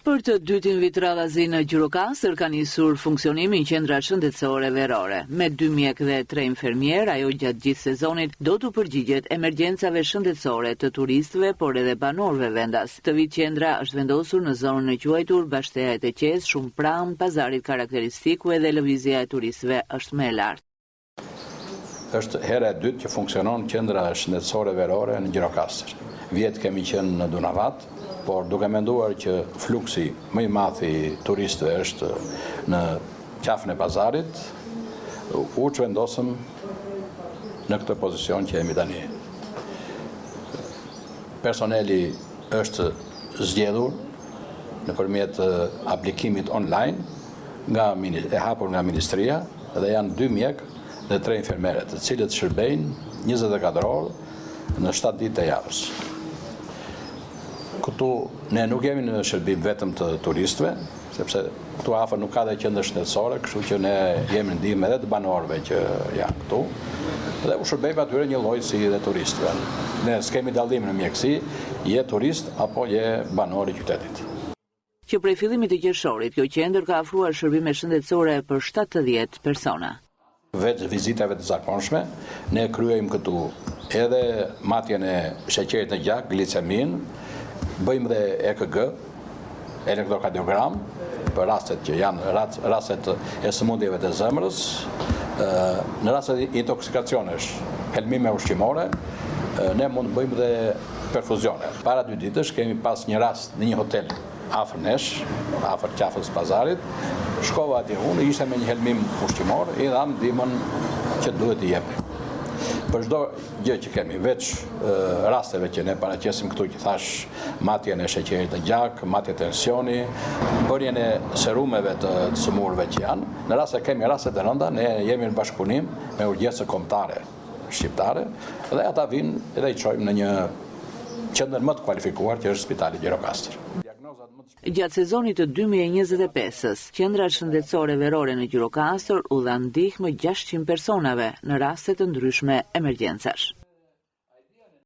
Për të dytin vit radhazi në Gjirokastër ka nisur funksionimi qendra shëndetësore verore. Me 2 mjek dhe 3 infermier, ajo gjatë gjithë sezonit do të përgjigjet emergjencave shëndetësore të turistëve, por edhe banorëve vendas. Të vit qendra është vendosur në zonën e quajtur Bashkëteja e Teqes, shumë pranë pazarit karakteristik ku edhe lëvizja e turistëve është më e lartë. Është hera e dytë që funksionon qendra shëndetësore verore në Gjirokastër. Vjet kemi qenë në Dunavat, por duke menduar që fluksi më i madh i turistëve është në qafën e pazarit, u çvendosëm në këtë pozicion që jemi tani. Personeli është zgjedhur nëpërmjet aplikimit online e hapur nga Ministria dhe janë 2 mjek dhe 3 infermere, të cilët shërbejnë 24 orë në 7 ditë të javës. Këtu ne nuk jemi në shërbim vetëm të turistëve, sepse këtu afër nuk ka dhe qendër shëndetësore, kështu që ne jemi në ndihmë edhe të banorëve që janë këtu, dhe u shërbejmë atyre një lloj si dhe turistëve. Ne s'kemi dallim në mjeksi, je turist apo je banor i qytetit. Që prej fillimit të qershorit, kjo qendër ka ofruar shërbime shëndetësore për 70 persona. Veç vizitave të zakonshme, ne kryejmë këtu edhe matjen e sheqerit në gjak, glicemin, bëjmë dhe EKG, elektrokardiogram, për rastet që janë rastet e sëmundjeve të zemrës, në rastet intoksikacionesh, helmime ushqimore, ne mund bëjmë dhe perfuzione. Para 2 ditësh kemi pas një rast në një hotel afër nesh, afër qafës pazarit, shkova atje unë, ishte me një helmim ushqimor, i dham ndihmën që duhet i jepim. Për çdo gjë që kemi, veç rasteve që ne paraqesim këtu, që thash, matjen e sheqerit në gjak, matje tensioni, bërjen e serumeve të sëmurëve që janë. Në rast se kemi raste të rënda, ne jemi në bashkëpunim me urgjencë kombëtare shqiptare dhe ata vinë dhe i çojmë në një qendër më të kualifikuar që është Spitali Gjirokastër. Gjatë sezonit të 2025-s, qendra shëndetësore verore në Gjirokastër u dha ndihmë 600 personave në raste të ndryshme emergjencash.